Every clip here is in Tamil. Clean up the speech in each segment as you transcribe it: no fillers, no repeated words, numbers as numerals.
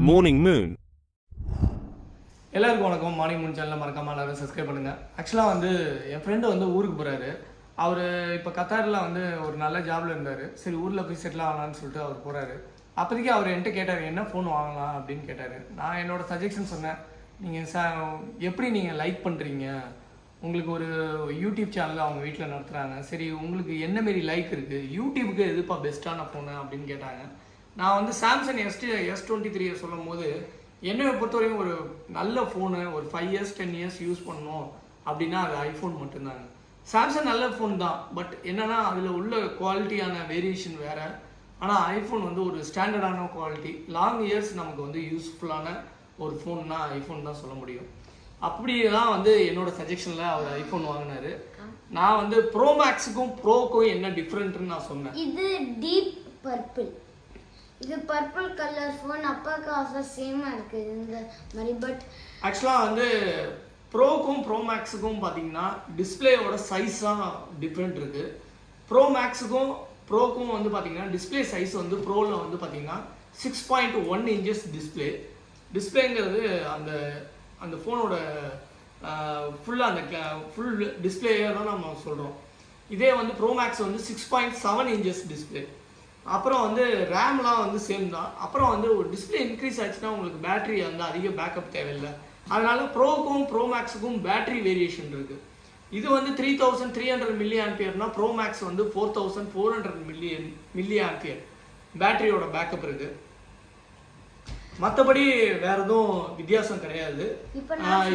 Morning Moon. எல்லாருக்கும் வணக்கம். மார்னிங் மூன் சேனலை மறக்காம எல்லாரும் சப்ஸ்கிரைப் பண்ணுங்க. ஆக்சுவலாக வந்து என் ஃப்ரெண்டு வந்து ஊருக்கு போகிறாரு. அவர் இப்போ கத்தாரில் வந்து ஒரு நல்ல ஜாப்ல இருந்தார். சரி ஊரில் போய் செட்டில் ஆகலான்னு சொல்லிட்டு அவர் போகிறாரு. அப்போதைக்கு அவர் என்கிட்ட கேட்டார், என்ன ஃபோன் வாங்கலாம் அப்படின்னு கேட்டார். நான் என்னோட சஜஷன் சொன்னேன், நீங்கள் எப்படி நீங்கள் லைக் பண்ணுறீங்க, உங்களுக்கு ஒரு யூடியூப் சேனல் அவங்க வீட்டில் நடத்துகிறாங்க, சரி உங்களுக்கு என்ன மாரி லைக் இருக்குது, யூடியூபுக்கு எதுப்பா பெஸ்ட்டான ஃபோனு அப்படின்னு கேட்டாங்க. நான் வந்து சாம்சங் S23 சொல்லும் போது என்னை பொறுத்தவரைக்கும் ஒரு நல்ல ஃபோனு ஒரு 5 years 10 years யூஸ் பண்ணணும் அப்படின்னா அது ஐஃபோன் மட்டும்தாங்க. சாம்சங் நல்ல ஃபோன் தான், பட் என்னன்னா அதில் உள்ள குவாலிட்டியான வேரியேஷன் வேறு. ஆனால் ஐஃபோன் வந்து ஒரு ஸ்டாண்டர்டான குவாலிட்டி, லாங் இயர்ஸ் நமக்கு வந்து யூஸ்ஃபுல்லான ஒரு ஃபோன்னா ஐஃபோன் தான் சொல்ல முடியும். அப்படி தான் வந்து என்னோட சஜஷனில் அவர் ஐஃபோன் வாங்கினாரு. நான் வந்து ப்ரோ மேக்ஸுக்கும் ப்ரோக்கும் என்ன டிஃப்ரெண்ட்னு நான் சொன்னேன். இது டீப் பர்பிள், இது பர்பிள் கலர் ஃபோன். அப்பாவுக்கு ஆஃபர் சேமாக இருக்குது இந்த மாதிரி. பட் ஆக்சுவலாக வந்து ப்ரோக்கும் ப்ரோ மேக்ஸுக்கும் பார்த்தீங்கன்னா டிஸ்பிளேயோட சைஸ் தான் டிஃப்ரெண்ட் இருக்குது. ப்ரோ மேக்ஸுக்கும் ப்ரோக்கும் வந்து பார்த்தீங்கன்னா டிஸ்பிளே சைஸ் வந்து ப்ரோவில் வந்து பார்த்தீங்கன்னா 6.1 inches டிஸ்பிளேங்கிறது அந்த அந்த ஃபோனோட ஃபுல்லாக அந்த ஃபுல் டிஸ்பிளேயே தான் நம்ம சொல்கிறோம். இதே வந்து ப்ரோ மேக்ஸ் வந்து 6.7 inches டிஸ்பிளே. அப்புறம் வந்து ரேம்லாம் வந்து சேம் தான். அப்புறம் வந்து ஒரு டிஸ்பிளே இன்க்ரீஸ் ஆச்சுன்னா உங்களுக்கு பேட்டரி வந்து அதிக பேக்கப் தேவையில்லை. அதனால ப்ரோக்கும் ப்ரோ மேக்ஸுக்கும் பேட்டரி வேரியேஷன் இருக்குது. இது வந்து 3300 mAh, ப்ரோ மேக்ஸ் வந்து 4400 mAh பேட்டரியோட பேக்கப் இருக்குது. மற்றபடி வேற எதுவும் வித்தியாசம் கிடையாது.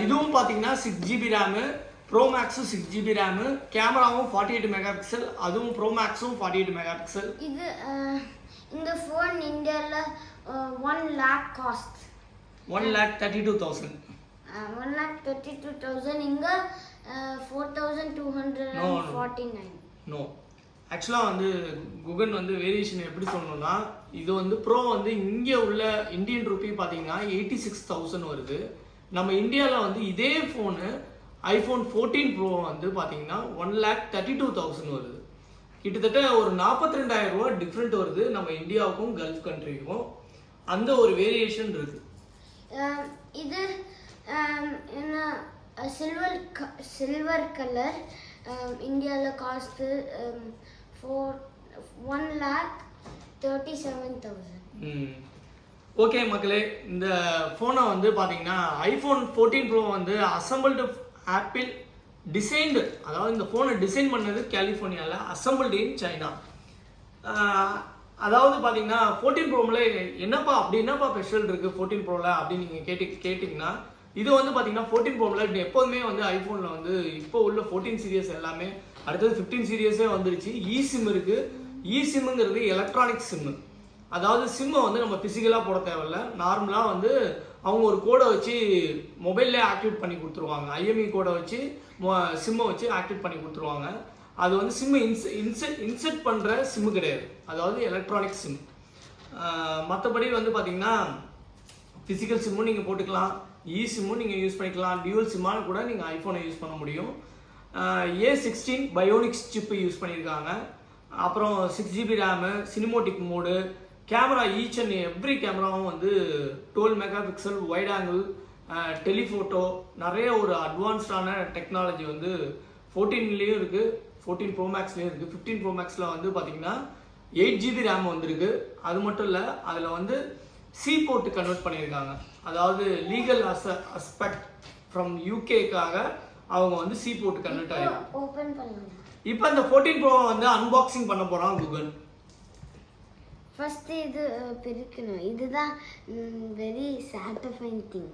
இதுவும் பார்த்தீங்கன்னா 6GB RAM, bro மேக்ஸும் 6GB RAM, கேமராவும் 48 MP, அதுவும் ப்ரோ மேக்ஸும் 48 MP. இது இந்த ஃபோன் இந்தியாவில் 1 lakh காஸ்ட், 1,32,000. 1,32,000. இங்கே 4,249. நோ, ஆக்சுவலாக வந்து குகன் வந்து வேரியேஷன் எப்படி சொல்லணும்னா, இது வந்து ப்ரோ வந்து இங்கே உள்ள இந்தியன் ரூபி பார்த்தீங்கன்னா 86,000 வருது. நம்ம இந்தியாவில் வந்து இதே ஃபோனு iPhone 14 Pro வந்து பார்த்தீங்கன்னா 1,32,000 வருது. கிட்டத்தட்ட ஒரு 42,000 ரூபா டிஃப்ரெண்ட் வருது நம்ம இந்தியாவுக்கும் கல்ஃப் கண்ட்ரிக்கும். அந்த ஒரு வேரியேஷன் இருக்கு. இது என்ன சில்வர் கலர் இந்தியாவில் காஸ்ட்டு 1,37,000. ஓகே மக்களே, இந்த ஃபோனை வந்து பார்த்தீங்கன்னா iPhone 14 Pro வந்து அசம்பிள்டு ஆப்பிள் டிசைன்டு, அதாவது இந்த ஃபோனை டிசைன் பண்ணது கலிஃபோர்னியாவில், அசம்பிள்டு இன் சைனா. அதாவது பார்த்தீங்கன்னா 14 ப்ரோவில் என்னப்பா ஸ்பெஷல் இருக்குது 14 ப்ரோவில் அப்படின்னு நீங்கள் கேட்டிங்கன்னா, இது வந்து பார்த்தீங்கன்னா 14 ப்ரோவில் எப்போதுமே வந்து ஐஃபோனில் வந்து இப்போ உள்ள 14 சீரியஸ் எல்லாமே அடுத்தது 15 சீரியஸே வந்துருச்சு. சிம் இருக்குது. சிம்முங்கிறது எலக்ட்ரானிக் சிம்மு. அதாவது சிம்மை வந்து நம்ம ஃபிசிக்கலாக போட தேவையில்ல, நார்மலாக வந்து அவங்க ஒரு கோடை வச்சு மொபைல்லே ஆக்டிவேட் பண்ணி கொடுத்துருவாங்க. IME கோடை வச்சு சிம்மை வச்சு ஆக்டிவேட் பண்ணி கொடுத்துருவாங்க. அது வந்து சிம்மு இன்செர்ட் பண்ணுற சிம்மு கிடையாது, அதாவது எலக்ட்ரானிக் சிம். மற்றபடி வந்து பார்த்தீங்கன்னா ஃபிசிக்கல் சிம்மும் நீங்கள் போட்டுக்கலாம், சிம்மும் நீங்கள் யூஸ் பண்ணிக்கலாம், டியூவல் சிம்மான கூட நீங்கள் ஐஃபோனை யூஸ் பண்ண முடியும். A16 பயோனிக்ஸ் சிப்பு யூஸ் பண்ணியிருக்காங்க. அப்புறம் 6GB RAM, cinematic mode, camera each and every கேமராவும் வந்து 12 MP வைட் ஆங்கிள், டெலிஃபோட்டோ, நிறைய ஒரு அட்வான்ஸ்டான டெக்னாலஜி வந்து 14லேயும் இருக்குது, 14 ப்ரோ மேக்ஸ்லேயும் இருக்குது. 15 ப்ரோ மேக்ஸில் வந்து பார்த்தீங்கன்னா 8GB ரேம் வந்திருக்கு. அது மட்டும் இல்லை, அதில் வந்து சி போர்ட்டு கன்வெர்ட் பண்ணியிருக்காங்க. அதாவது லீகல் அஸ்பெக்ட் ஃப்ரம் யூகேக்காக அவங்க வந்து சி போர்ட்டு கன்வெர்ட் ஆகிருக்கும். இப்போ இந்த 14 ப்ரோ வந்து அன்பாக்சிங் பண்ண போகிறான் குகன். ஃபஸ்ட்டு இது பிரிக்கணும், இதுதான் very satisfying thing.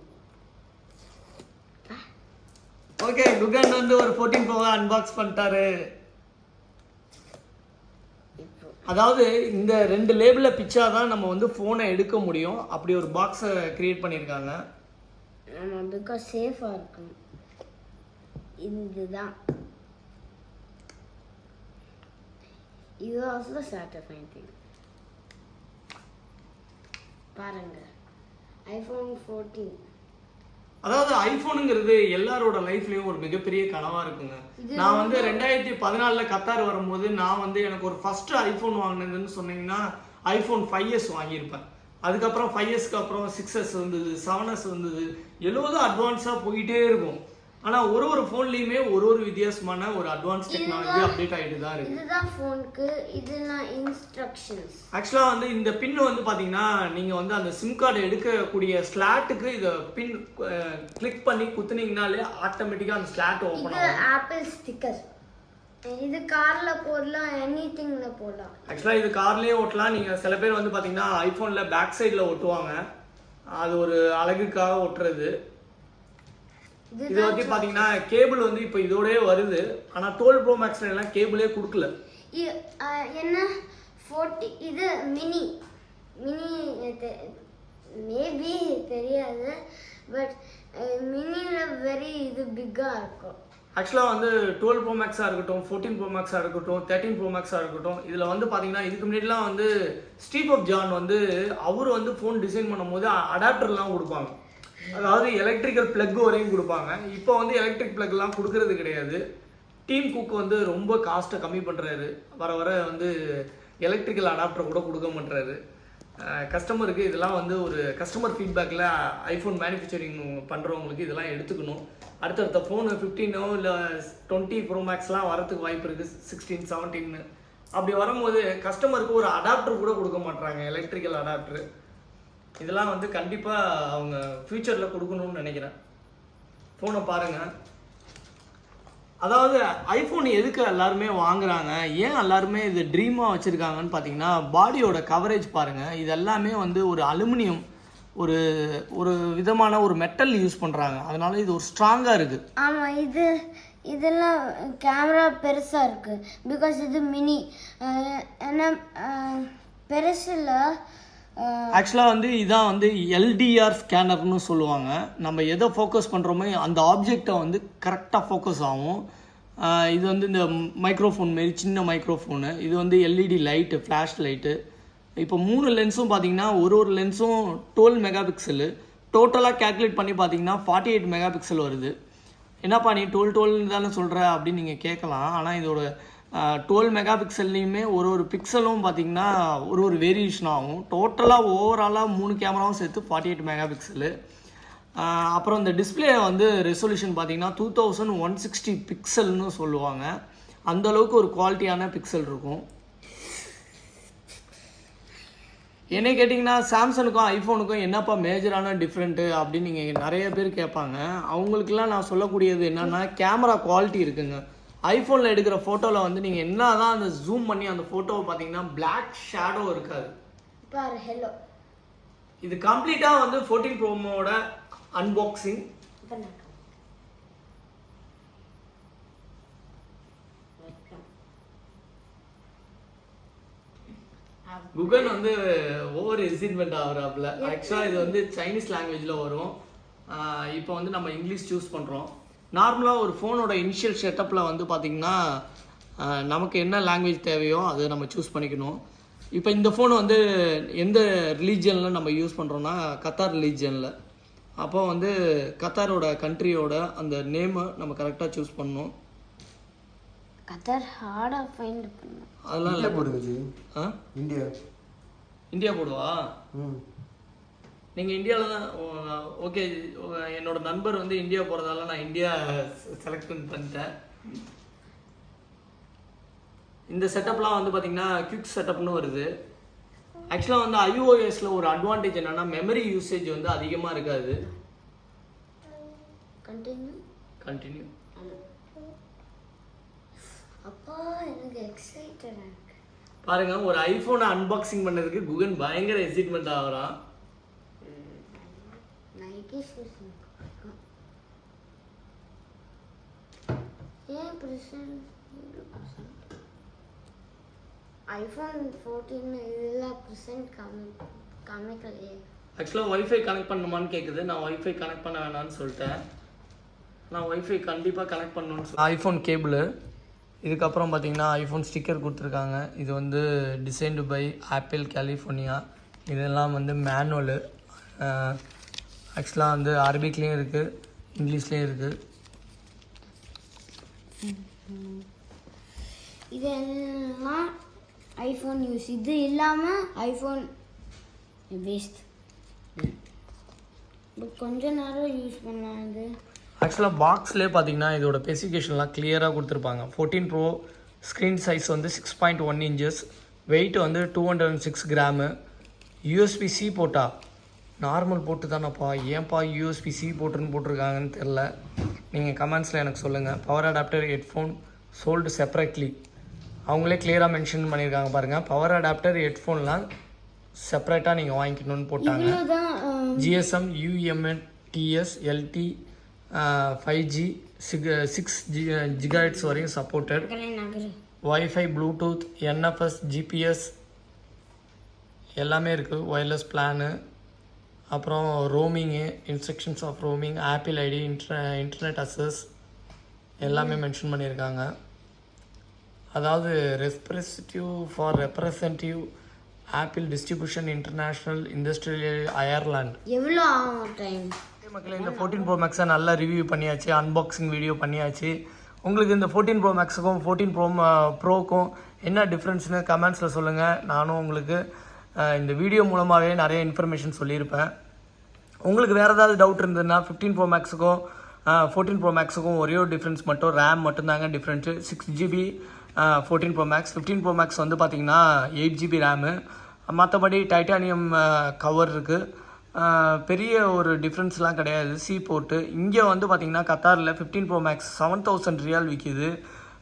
Okay, Guhan வந்து ஒரு 14 ப்ரோவை அன்பாக்ஸ் பண்ணிட்டாரு. அதாவது இந்த 2 லேபிளில் பிச்சா தான் நம்ம வந்து ஃபோனை எடுக்க முடியும். அப்படி ஒரு பாக்ஸை கிரியேட் பண்ணியிருக்காங்க. ஆமாம், பிகாஸ் சேஃபாக இருக்கும். இதுதான் இது ஆல்சோ சாட்டிஸ்ஃபைங் திங். பாருங்க, iPhone 14. அதாவது ஐஃபோனுங்கிறது எல்லாரோட லைஃப்லயும் ஒரு மிகப்பெரிய கனவா இருக்குங்க. நான் வந்து 2014 கத்தார் வரும்போது நான் வந்து எனக்கு ஒரு ஃபர்ஸ்ட் ஐஃபோன் வாங்கினதுன்னு சொன்னீங்கன்னா iPhone 5s வாங்கியிருப்பேன். அதுக்கப்புறம் 5S அப்புறம் 6S வந்தது, 7S வந்தது, எவ்வளோ அட்வான்ஸாக போயிட்டே இருக்கும். ஆனால் ஒரு ஃபோன்லேயுமே ஒரு வித்தியாசமான ஒரு அட்வான்ஸ் டெக்னாலஜி அப்டேட் ஆகிட்டு தான் இருக்கு. இதுதான் ஃபோனுக்கு, இதெல்லாம் இன்ஸ்ட்ரக்ஷன்ஸ். ஆக்சுவலாக வந்து இந்த பின் வந்து பார்த்தீங்கன்னா நீங்கள் வந்து அந்த சிம் கார்டு எடுக்கக்கூடிய ஸ்லாட்டுக்கு இதை பின் கிளிக் பண்ணி குத்துனீங்கனாலே ஆட்டோமேட்டிக்காக அந்த ஸ்லாட் ஓப்பன் ஆகும். இது ஆப்பிள் ஸ்டிக்கர். இது கார்ல போடலாம், எனிதிங்ல போடலாம். ஆக்சுவலாக இது கார்லேயே ஓட்டலாம். நீங்கள் சில பேர் வந்து பார்த்தீங்கன்னா ஐஃபோனில் பேக் சைடில் ஒட்டுவாங்க, அது ஒரு அழகுக்காக ஒட்டுறது. இது வந்து பாத்தீங்கன்னா கேபிள் வந்து இப்போ இதோடயே வருது. ஆனா 12 Pro Max எல்லாம் கேபிளே கொடுக்கல. என்ன 40 இது மினி மேபி தெரியாது, பட் மினில வெரி இது பிக்கா இருக்கும். ஆக்சுவலாக வந்து 12 Pro Max இருக்கட்டும், 14 Pro Max இருக்கட்டும், 13 Pro Max இருக்கட்டும், இதில் வந்து பார்த்தீங்கன்னா இதுக்கு முன்னாடிலாம் வந்து ஸ்டீவ் ஜான் வந்து அவர் வந்து ஃபோன் டிசைன் பண்ணும்போது அடாப்டர்லாம் கொடுப்பாங்க, அதாவது எலக்ட்ரிக்கல் பிளக் வரையும் கொடுப்பாங்க. இப்போ வந்து எலக்ட்ரிக் பிளக்லாம் கொடுக்கறது கிடையாது. டீம் குக் வந்து ரொம்ப காஸ்ட்டை கம்மி பண்ணுறாரு, வர வந்து எலக்ட்ரிக்கல் அடாப்டர் கூட கொடுக்க மாட்டுறாரு கஸ்டமருக்கு. இதெல்லாம் வந்து ஒரு கஸ்டமர் ஃபீட்பேக்கில் ஐஃபோன் மேனுஃபேக்சரிங் பண்ணுறவங்களுக்கு இதெல்லாம் எடுத்துக்கணும். அடுத்தடுத்த ஃபோனு 15 இல்லை 20 Pro Maxலாம் வரதுக்கு வாய்ப்பு இருக்குது, 16, 17 அப்படி வரும்போது கஸ்டமருக்கு ஒரு அடாப்டர் கூட கொடுக்க மாட்டுறாங்க, எலக்ட்ரிக்கல் அடாப்டர். இதெல்லாம் வந்து கண்டிப்பாக அவங்க ஃப்யூச்சரில் கொடுக்கணும்னு நினைக்கிறேன். ஃபோனை பாருங்கள். அதாவது ஐஃபோன் எதுக்கு எல்லாருமே வாங்குறாங்க, ஏன் எல்லாருமே இது ட்ரீமாக வச்சுருக்காங்கன்னு பார்த்தீங்கன்னா, பாடியோட கவரேஜ் பாருங்கள். இது எல்லாமே வந்து ஒரு அலுமினியம், ஒரு விதமான ஒரு மெட்டல் யூஸ் பண்ணுறாங்க, அதனால இது ஒரு ஸ்ட்ராங்காக இருக்குது. ஆமாம், இதெல்லாம் கேமரா பெருசாக இருக்குது, பிகாஸ் இது மினி. ஏன்னா பெருசில் ஆக்சுவலாக வந்து இதான் வந்து எல்டிஆர் ஸ்கேனர்னு சொல்லுவாங்க. நம்ம எதை ஃபோக்கஸ் பண்ணுறோமோ அந்த ஆப்ஜெக்டை வந்து கரெக்டாக ஃபோக்கஸ் ஆகும். இது வந்து இந்த மைக்ரோஃபோன் மாரி சின்ன மைக்ரோஃபோனு. இது வந்து எல்இடி லைட்டு, ஃப்ளாஷ் லைட்டு. இப்போ 3 லென்ஸும் பார்த்தீங்கன்னா ஒரு லென்ஸும் 12 மெகா பிக்சலு. டோட்டலாக கேல்குலேட் பண்ணி பார்த்தீங்கன்னா 48 மெகா பிக்சல் வருது. என்னப்பா நீ 12 தானே சொல்கிற அப்படின்னு நீங்கள் கேட்கலாம். ஆனால் இதோட 12 மெகா பிக்சல்லையுமே ஒரு பிக்சலும் பார்த்தீங்கன்னா ஒரு வேரியேஷன் ஆகும். டோட்டலாக ஓவராலாக 3 கேமராவும் சேர்த்து 48 மெகா பிக்சலு. அப்புறம் இந்த டிஸ்பிளே வந்து ரெசல்யூஷன் பார்த்தீங்கன்னா 2160 பிக்சல்னு சொல்லுவாங்க. அந்தளவுக்கு ஒரு குவாலிட்டியான பிக்சல் இருக்கும். என்னை கேட்டிங்கன்னா சாம்சங்குக்கும் ஐஃபோனுக்கும் என்னப்பா மேஜரான டிஃப்ரெண்ட்டு அப்படின்னு நீங்கள் நிறைய பேர் கேட்பாங்க. அவங்களுக்கெல்லாம் நான் சொல்லக்கூடியது என்னென்னா, கேமரா குவாலிட்டி இருக்குங்க. ஐஃபோனில் எடுக்கிற ஃபோட்டோவில் வந்து நீங்கள் என்ன தான் அந்த ஜூம் பண்ணி அந்த ஃபோட்டோவை பார்த்தீங்கன்னா பிளாக் ஷேடோ இருக்காது. ஹலோ, இது கம்ப்ளீட்டாக வந்து 14 ப்ரோமோட அன்பாக்சிங். குகன் வந்து ஓவர் எக்ஸைட்மெண்ட் ஆகுறாப்புல. ஆக்சுவலாக இது வந்து சைனீஸ் லாங்குவேஜில் வரும். இப்போ வந்து நம்ம இங்கிலீஷ் சூஸ் பண்ணுறோம். நார்மலாக ஒரு ஃபோனோட இனிஷியல் செட்டப்பில் வந்து பார்த்திங்கன்னா நமக்கு என்ன லாங்குவேஜ் தேவையோ அதை நம்ம சூஸ் பண்ணிக்கணும். இப்போ இந்த ஃபோன் வந்து எந்த ரிலீஜியனில் நம்ம யூஸ் பண்ணுறோன்னா கத்தார் ரிலீஜியனில். அப்போ வந்து கத்தாரோட கண்ட்ரியோட அந்த நேமை நம்ம கரெக்டாக சூஸ் பண்ணணும். கத்தார் ஹார்டாக ஃபைண்ட் பண்ணணும். அதெல்லாம் இல்லை போடுது. இந்தியா போடுவா? நீங்கள் இந்தியாவில் தான். ஓகே, என்னோட நண்பர் வந்து இந்தியா போகிறதால நான் இந்தியா செலக்ட் பண்ணிட்டேன். இந்த செட்டப்லாம் வந்து பார்த்தீங்கன்னா குவிக் செட்டப்னு வருது. ஆக்சுவலாக வந்து iOSல ஒரு அட்வான்டேஜ் என்னென்னா மெமரி யூசேஜ் வந்து அதிகமாக இருக்காது. கண்டினியூ. அப்பா எனக்கு எக்ஸைட்டடா இருக்கு. பாருங்க, ஒரு ஐஃபோனை அன்பாக்சிங் பண்ணதுக்கு குகன் பயங்கர எக்ஸைட்மெண்ட் ஆகுறான். ஐஃபோன் 14 இதெல்லாம் % காமிக்கலையே. ஆக்சுவலாக ஒய்ஃபை கனெக்ட் பண்ணுமான்னு கேட்குது. நான் ஒய்ஃபை கனெக்ட் பண்ண வேணான்னு சொல்லிட்டேன். நான் ஒய்ஃபை கண்டிப்பாக கனெக்ட் பண்ணணும்னு சொல்லி ஐஃபோன் கேபிள். இதுக்கப்புறம் பார்த்தீங்கன்னா ஐஃபோன் ஸ்டிக்கர் கொடுத்துருக்காங்க. இது வந்து டிசைன்டு பை ஆப்பிள் கலிஃபோர்னியா. இதெல்லாம் வந்து மேனுவலு. ஆக்சுவலாக வந்து அரபிக்லேயும் இருக்குது, இங்கிலீஷ்லேயும் இருக்குது. இதெல்லாம் ஐஃபோன் யூஸ். இது இல்லாமல் ஐஃபோன் வேஸ்ட். கொஞ்ச நேரம் யூஸ் பண்ணலாம் இது. ஆக்சுவலாக பாக்ஸ்லேயே பார்த்தீங்கன்னா இதோட ஸ்பெசிஃபிகேஷன்லாம் கிளியராக கொடுத்துருப்பாங்க. 14 Pro ஸ்க்ரீன் சைஸ் வந்து 6.1 inches, வெயிட் வந்து 206 கிராமு. USB-C போட்டா நார்மல் போட்டு தானேப்பா, ஏன்ப்பா USB-C போட்டுன்னு போட்டிருக்காங்கன்னு தெரில. நீங்கள் கமெண்ட்ஸில் எனக்கு சொல்லுங்கள். Power adapter headphone sold separately, அவங்களே கிளியராக மென்ஷன் பண்ணியிருக்காங்க பாருங்கள். பவர் அடாப்டர் ஹெட்ஃபோன்லாம் செப்பரேட்டாக நீங்கள் வாங்கிக்கணும்னு போட்டாங்க. GSM UMTS LT 5G 6 GHz வரையும் supported. Wifi Bluetooth NFC GPS எல்லாமே இருக்குது. ஒயர்லெஸ் பிளானு, அப்புறம் roaming, instructions of roaming, Apple ID, internet access எல்லாமே மென்ஷன் பண்ணியிருக்காங்க. அதாவது representative Apple distribution international industrial Ireland. எவ்வளோ ஆகும் டைம்? மக்களே, இந்த 14 Pro Max நல்லா ரிவ்யூ பண்ணியாச்சு, அன்பாக்சிங் வீடியோ பண்ணியாச்சு. உங்களுக்கு இந்த 14 Pro Maxக்கும் 14 Proக்கும் என்ன டிஃப்ரென்ஸ்னு கமெண்ட்ஸில் சொல்லுங்கள். நானும் உங்களுக்கு இந்த வீடியோ மூலமாகவே நிறைய இன்ஃபர்மேஷன் சொல்லியிருப்பேன். உங்களுக்கு வேறு ஏதாவது டவுட் இருந்ததுன்னா 15 Pro Maxக்கும் 14 Pro Maxக்கும் ஒரே ஒரு டிஃப்ரென்ஸ் மட்டும், ரேம் மட்டும்தாங்க different. 6GB 14 Pro Max. 15 Pro Max வந்து பார்த்திங்கன்னா 8GB ரேமு. மற்றபடி டைட்டானியம் கவர் இருக்குது. பெரிய ஒரு டிஃப்ரென்ஸ்லாம் கிடையாது. சி போர்ட்டு இங்கே வந்து பார்த்திங்கன்னா கத்தாரில் 15 Pro Max 7,000 ரியால் விற்கிது.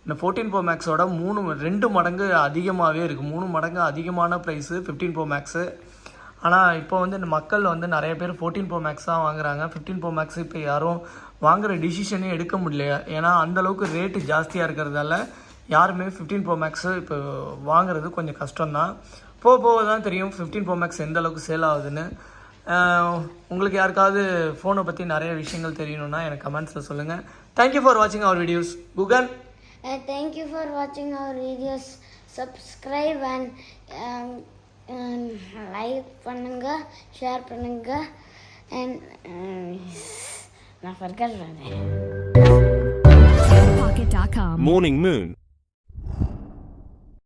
இந்த 14 Pro Maxோட 2 மடங்கு அதிகமாகவே இருக்குது. 3 மடங்கு அதிகமான ப்ரைஸு 15 Pro Max. ஆனால் இப்போ வந்து இந்த மக்கள் வந்து நிறைய பேர் 14 Pro Max தான் வாங்குறாங்க. 15 Pro Max இப்போ யாரும் வாங்குகிற டிசிஷனே எடுக்க முடியல. ஏன்னா அந்தளவுக்கு ரேட்டு ஜாஸ்தியாக இருக்கிறதால யாருமே 15 Pro Max இப்போ வாங்குறது கொஞ்சம் கஷ்டம்தான். போக தான் தெரியும் 15 Pro Max எந்த அளவுக்கு சேல் ஆகுதுன்னு. உங்களுக்கு யாருக்காவது ஃபோனை பற்றி நிறைய விஷயங்கள் தெரியணும்னா எனக்கு கமெண்ட்ஸில் சொல்லுங்கள். தேங்க்யூ ஃபார் வாட்சிங் அவர் வீடியோஸ். குகன், தேங்க்யூ ஃபார் வாட்சிங் அவர் வீடியோஸ். சப்ஸ்கிரைப் அண்ட் லைக் பண்ணுங்கள், ஷேர் பண்ணுங்கள். அண்ட் நான் ஃபர்கட் பண்ணேன். Morning Moon.